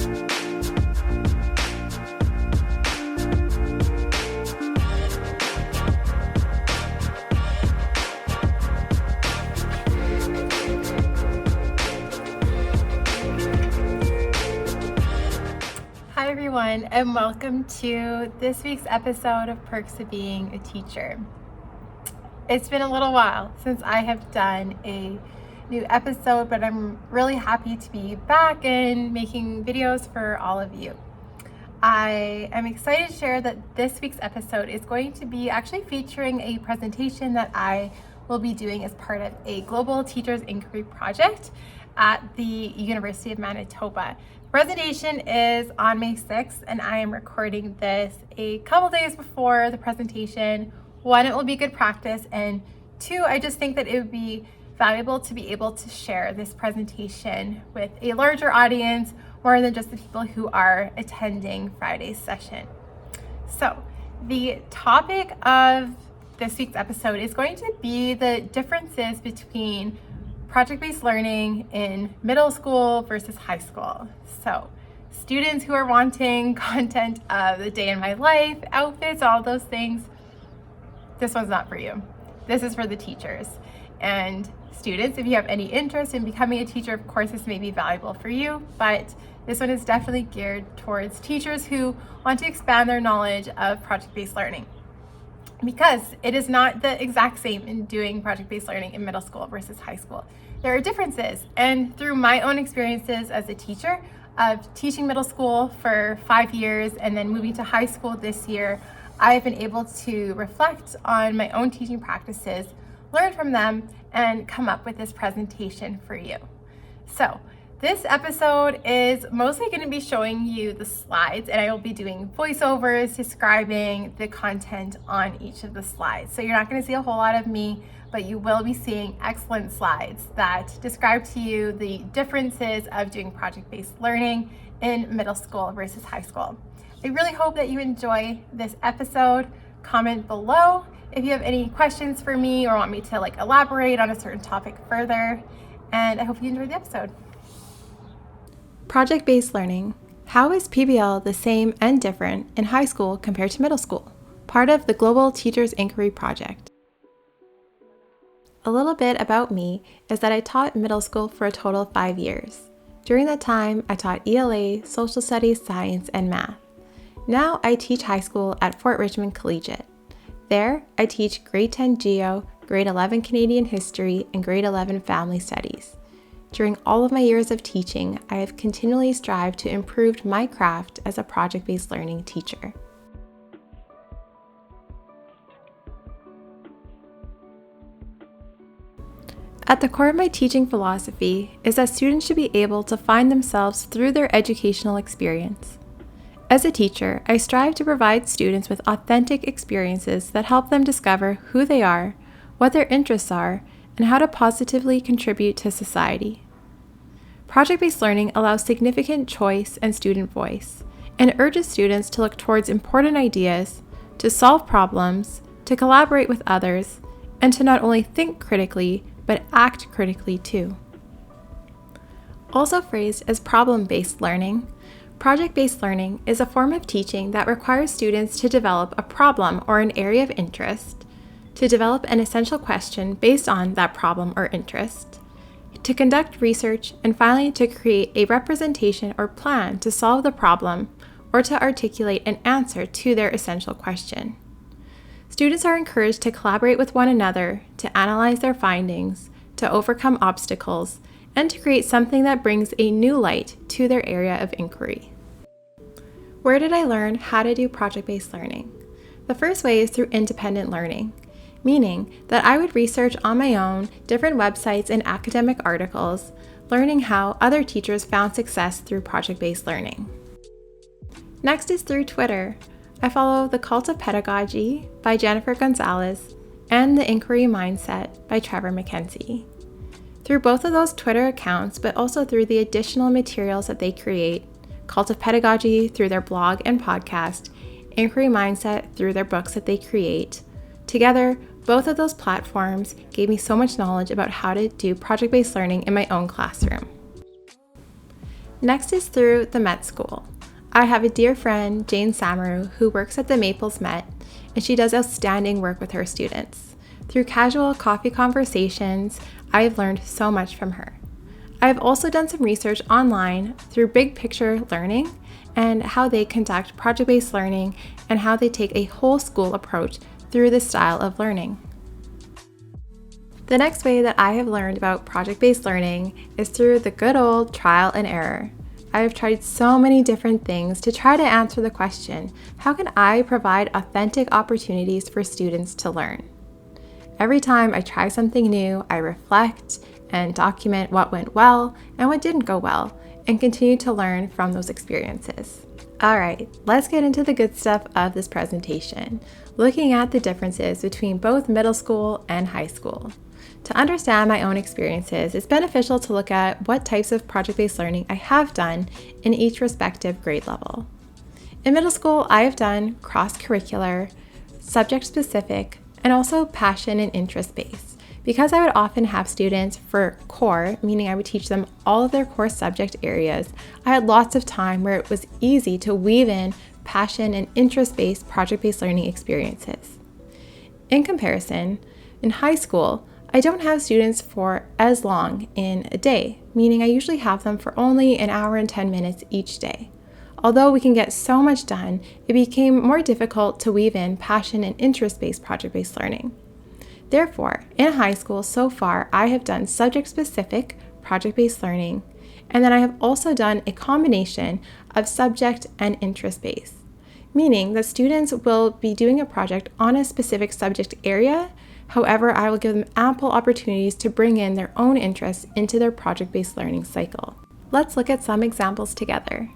Hi everyone, and welcome to this week's episode of Perks of Being a Teacher. It's been a little while since I have done a new episode, but I'm really happy to be back and making videos for all of you. I am excited to share that this week's episode is going to be actually featuring a presentation that I will be doing as part of a global teachers inquiry project at the University of Manitoba. The presentation is on May 6th, and I am recording this a couple days before the presentation. One, it will be good practice, and two, I just think that it would be valuable to be able to share this presentation with a larger audience, more than just the people who are attending Friday's session. So the topic of this week's episode is going to be the differences between project-based learning in middle school versus high school. So students who are wanting content of the day in my life, outfits, all those things, this one's not for you. This is for the teachers. And students, if you have any interest in becoming a teacher, of course this may be valuable for you, but this one is definitely geared towards teachers who want to expand their knowledge of project-based learning, because it is not the exact same in doing project-based learning in middle school versus high school. There are differences, and through my own experiences as a teacher of teaching middle school for 5 years and then moving to high school this year, I've been able to reflect on my own teaching practices, learn from them, and come up with this presentation for you. So this episode is mostly going to be showing you the slides, and I will be doing voiceovers describing the content on each of the slides. So you're not going to see a whole lot of me, but you will be seeing excellent slides that describe to you the differences of doing project-based learning in middle school versus high school. I really hope that you enjoy this episode. Comment below if you have any questions for me or want me to elaborate on a certain topic further, and I hope you enjoyed the episode. Project-based learning. How is PBL the same and different in high school compared to middle school? Part of the Global Teachers Inquiry Project. A little bit about me is that I taught middle school for a total of 5 years. During that time, I taught ELA, social studies, science, and math. Now I teach high school at Fort Richmond Collegiate. There, I teach grade 10 Geo, grade 11 Canadian History, and grade 11 Family Studies. During all of my years of teaching, I have continually strived to improve my craft as a project-based learning teacher. At the core of my teaching philosophy is that students should be able to find themselves through their educational experience. As a teacher, I strive to provide students with authentic experiences that help them discover who they are, what their interests are, and how to positively contribute to society. Project-based learning allows significant choice and student voice, and urges students to look towards important ideas, to solve problems, to collaborate with others, and to not only think critically, but act critically too. Also phrased as problem-based learning, project-based learning is a form of teaching that requires students to develop a problem or an area of interest, to develop an essential question based on that problem or interest, to conduct research, and finally to create a representation or plan to solve the problem or to articulate an answer to their essential question. Students are encouraged to collaborate with one another, to analyze their findings, to overcome obstacles, and to create something that brings a new light to their area of inquiry. Where did I learn how to do project-based learning? The first way is through independent learning, meaning that I would research on my own different websites and academic articles, learning how other teachers found success through project-based learning. Next is through Twitter. I follow The Cult of Pedagogy by Jennifer Gonzalez and The Inquiry Mindset by Trevor McKenzie. Through both of those Twitter accounts, but also through the additional materials that they create, Cult of Pedagogy through their blog and podcast, Inquiry Mindset through their books that they create, together, both of those platforms gave me so much knowledge about how to do project-based learning in my own classroom. Next is through the Met School. I have a dear friend, Jane Samaru, who works at the Maples Met, and she does outstanding work with her students. Through casual coffee conversations, I have learned so much from her. I have also done some research online through Big Picture Learning and how they conduct project-based learning and how they take a whole school approach through this style of learning. The next way that I have learned about project-based learning is through the good old trial and error. I have tried so many different things to try to answer the question, how can I provide authentic opportunities for students to learn? Every time I try something new, I reflect and document what went well and what didn't go well, and continue to learn from those experiences. All right, let's get into the good stuff of this presentation, looking at the differences between both middle school and high school. To understand my own experiences, it's beneficial to look at what types of project-based learning I have done in each respective grade level. In middle school, I have done cross-curricular, subject-specific, and also passion and interest-based. Because I would often have students for core, meaning I would teach them all of their core subject areas, I had lots of time where it was easy to weave in passion and interest-based project-based learning experiences. In comparison, in high school, I don't have students for as long in a day, meaning I usually have them for only an hour and 10 minutes each day. Although we can get so much done, it became more difficult to weave in passion and interest-based project-based learning. Therefore, in high school so far, I have done subject-specific project-based learning, and then I have also done a combination of subject and interest-based, meaning that students will be doing a project on a specific subject area. However, I will give them ample opportunities to bring in their own interests into their project-based learning cycle. Let's look at some examples together.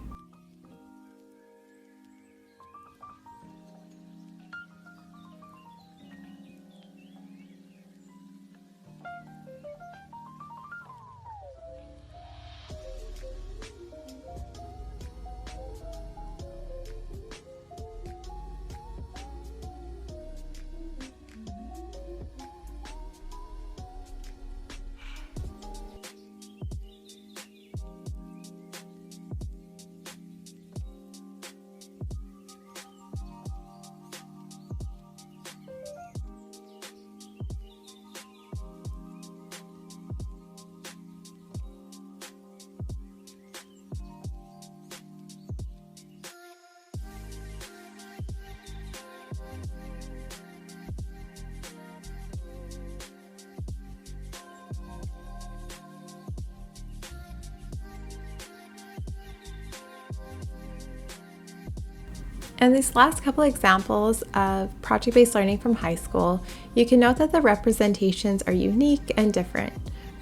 In these last couple examples of project-based learning from high school, you can note that the representations are unique and different.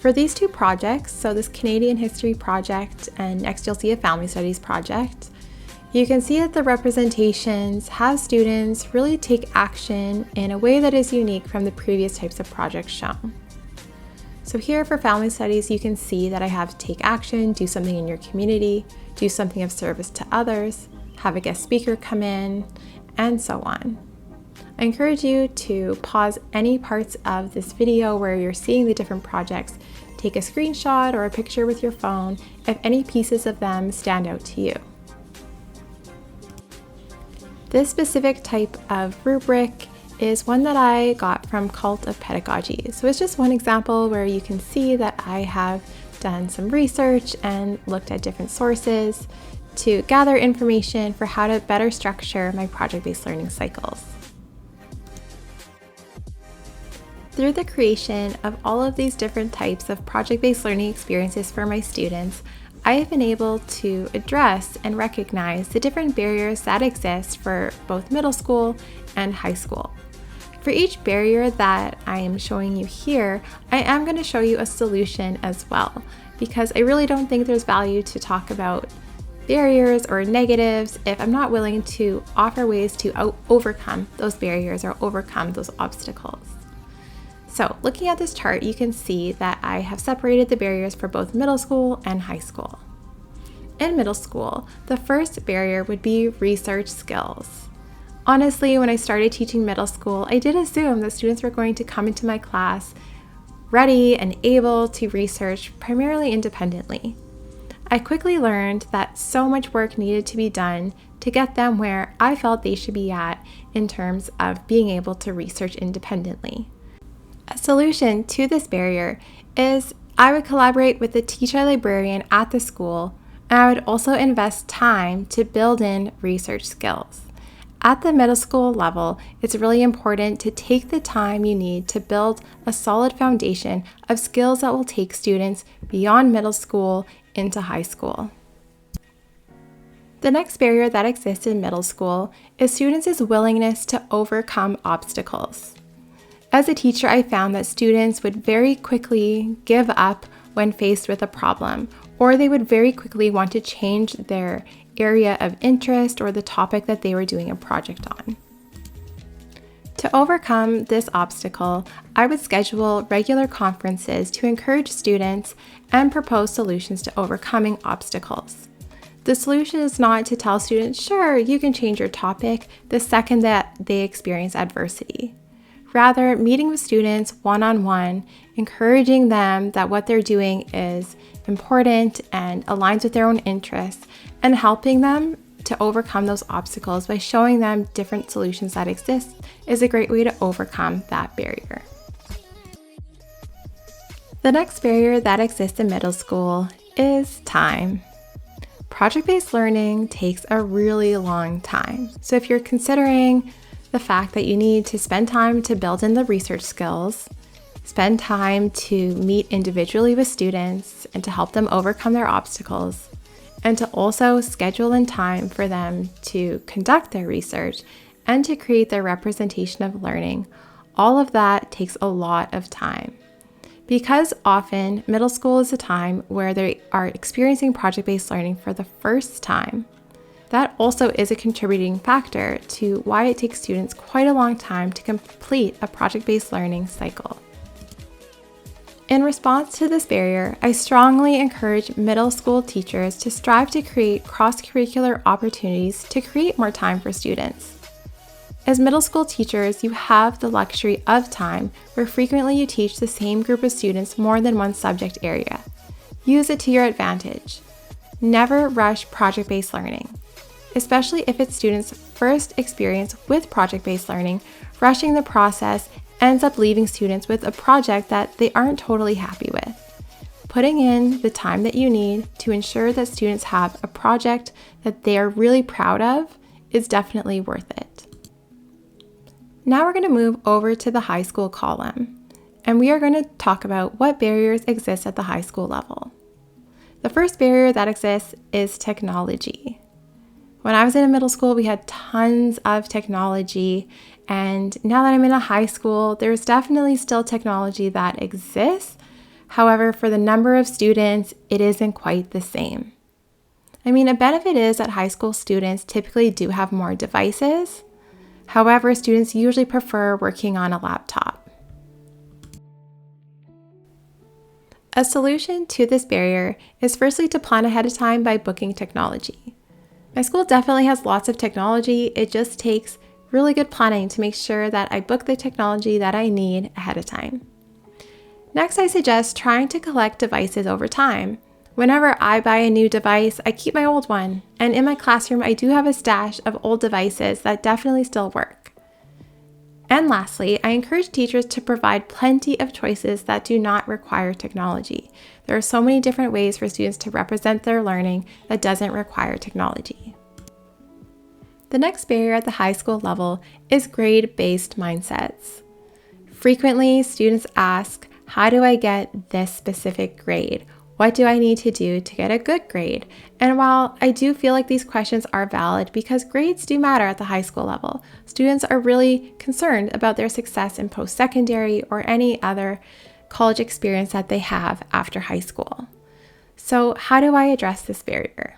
For these two projects, so this Canadian History project and next you'll see a Family Studies project, you can see that the representations have students really take action in a way that is unique from the previous types of projects shown. So here for Family Studies, you can see that I have take action, do something in your community, do something of service to others, have a guest speaker come in, and so on. I encourage you to pause any parts of this video where you're seeing the different projects, take a screenshot or a picture with your phone if any pieces of them stand out to you. This specific type of rubric is one that I got from Cult of Pedagogy. So it's just one example where you can see that I have done some research and looked at different sources to gather information for how to better structure my project-based learning cycles. Through the creation of all of these different types of project-based learning experiences for my students, I have been able to address and recognize the different barriers that exist for both middle school and high school. For each barrier that I am showing you here, I am going to show you a solution as well, because I really don't think there's value to talk about barriers or negatives if I'm not willing to offer ways to overcome those barriers or overcome those obstacles. So looking at this chart, you can see that I have separated the barriers for both middle school and high school. In middle school, the first barrier would be research skills. Honestly, when I started teaching middle school, I did assume that students were going to come into my class ready and able to research primarily independently. I quickly learned that so much work needed to be done to get them where I felt they should be at in terms of being able to research independently. A solution to this barrier is I would collaborate with the teacher librarian at the school, and I would also invest time to build in research skills. At the middle school level, it's really important to take the time you need to build a solid foundation of skills that will take students beyond middle school into high school. The next barrier that exists in middle school is students' willingness to overcome obstacles. As a teacher, I found that students would very quickly give up when faced with a problem, or they would very quickly want to change their area of interest or the topic that they were doing a project on. To overcome this obstacle, I would schedule regular conferences to encourage students and propose solutions to overcoming obstacles. The solution is not to tell students, sure, you can change your topic the second that they experience adversity. Rather, meeting with students one-on-one, encouraging them that what they're doing is important and aligns with their own interests, and helping them to overcome those obstacles by showing them different solutions that exist is a great way to overcome that barrier. The next barrier that exists in middle school is time. Project-based learning takes a really long time. So if you're considering the fact that you need to spend time to build in the research skills, spend time to meet individually with students and to help them overcome their obstacles, and to also schedule in time for them to conduct their research and to create their representation of learning, all of that takes a lot of time. Because often middle school is a time where they are experiencing project-based learning for the first time, that also is a contributing factor to why it takes students quite a long time to complete a project-based learning cycle. In response to this barrier, I strongly encourage middle school teachers to strive to create cross-curricular opportunities to create more time for students. As middle school teachers, you have the luxury of time where frequently you teach the same group of students more than one subject area. Use it to your advantage. Never rush project-based learning. Especially if it's students' first experience with project-based learning, rushing the process ends up leaving students with a project that they aren't totally happy with. Putting in the time that you need to ensure that students have a project that they are really proud of is definitely worth it. Now we're going to move over to the high school column, and we are going to talk about what barriers exist at the high school level. The first barrier that exists is technology. When I was in middle school, we had tons of technology, and now that I'm in a high school, there's definitely still technology that exists. However, for the number of students, it isn't quite the same. I mean, a benefit is that high school students typically do have more devices. However, students usually prefer working on a laptop. A solution to this barrier is firstly to plan ahead of time by booking technology. My school definitely has lots of technology. It just takes really good planning to make sure that I book the technology that I need ahead of time. Next, I suggest trying to collect devices over time. Whenever I buy a new device, I keep my old one. And in my classroom, I do have a stash of old devices that definitely still work. And lastly, I encourage teachers to provide plenty of choices that do not require technology. There are so many different ways for students to represent their learning that doesn't require technology. The next barrier at the high school level is grade-based mindsets. Frequently, students ask, how do I get this specific grade? What do I need to do to get a good grade? And while I do feel like these questions are valid because grades do matter at the high school level, students are really concerned about their success in post-secondary or any other college experience that they have after high school. So how do I address this barrier?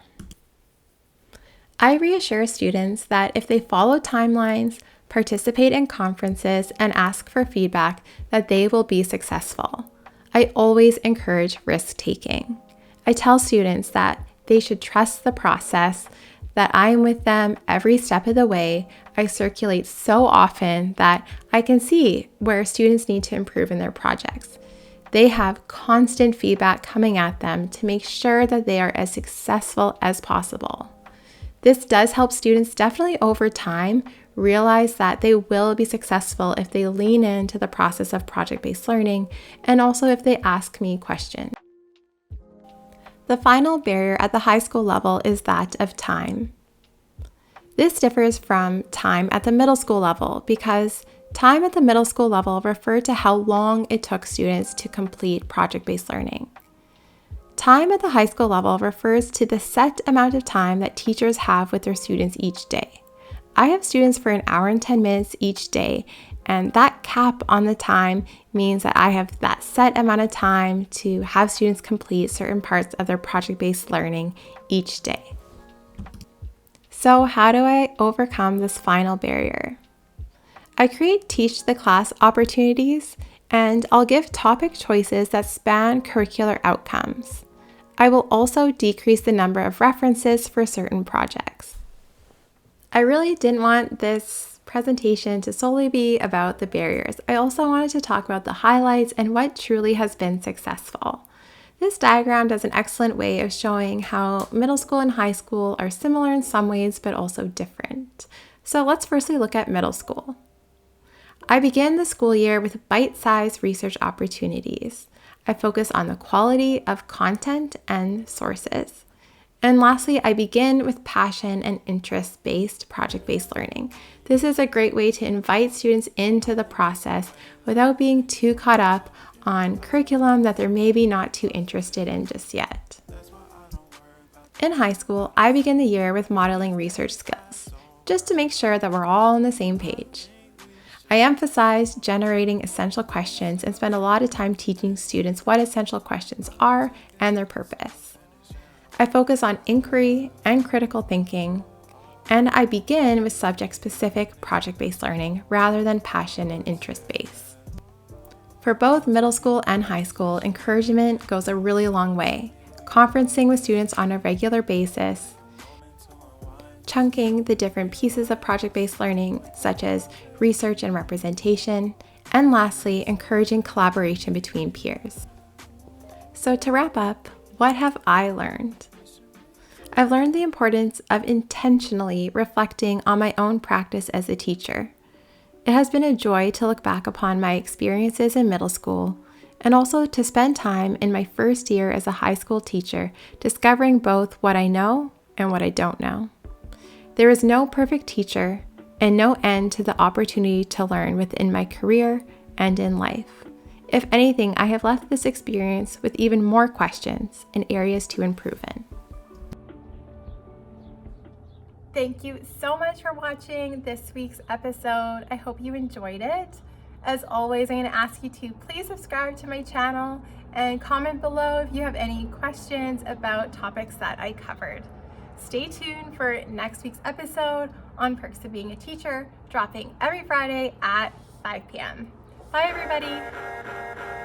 I reassure students that if they follow timelines, participate in conferences, and ask for feedback, that they will be successful. I always encourage risk-taking. I tell students that they should trust the process, that I am with them every step of the way. I circulate so often that I can see where students need to improve in their projects. They have constant feedback coming at them to make sure that they are as successful as possible. This does help students definitely over time realize that they will be successful if they lean into the process of project-based learning and also if they ask me questions. The final barrier at the high school level is that of time. This differs from time at the middle school level because time at the middle school level referred to how long it took students to complete project-based learning. Time at the high school level refers to the set amount of time that teachers have with their students each day. I have students for an hour and 10 minutes each day, and that cap on the time means that I have that set amount of time to have students complete certain parts of their project-based learning each day. So how do I overcome this final barrier? I create teach the class opportunities, and I'll give topic choices that span curricular outcomes. I will also decrease the number of references for certain projects. I really didn't want this presentation to solely be about the barriers. I also wanted to talk about the highlights and what truly has been successful. This diagram does an excellent way of showing how middle school and high school are similar in some ways, but also different. So let's firstly look at middle school. I begin the school year with bite-sized research opportunities. I focus on the quality of content and sources. And lastly, I begin with passion and interest-based project-based learning. This is a great way to invite students into the process without being too caught up on curriculum that they're maybe not too interested in just yet. In high school, I begin the year with modeling research skills, just to make sure that we're all on the same page. I emphasize generating essential questions and spend a lot of time teaching students what essential questions are and their purpose. I focus on inquiry and critical thinking, and I begin with subject-specific project-based learning rather than passion and interest-based. For both middle school and high school, encouragement goes a really long way. Conferencing with students on a regular basis, chunking the different pieces of project-based learning, such as research and representation, and lastly, encouraging collaboration between peers. So to wrap up, what have I learned? I've learned the importance of intentionally reflecting on my own practice as a teacher. It has been a joy to look back upon my experiences in middle school and also to spend time in my first year as a high school teacher discovering both what I know and what I don't know. There is no perfect teacher and no end to the opportunity to learn within my career and in life. If anything, I have left this experience with even more questions and areas to improve in. Thank you so much for watching this week's episode. I hope you enjoyed it. As always, I'm going to ask you to please subscribe to my channel and comment below if you have any questions about topics that I covered. Stay tuned for next week's episode on Perks of Being a Teacher, dropping every Friday at 5 p.m. Bye, everybody.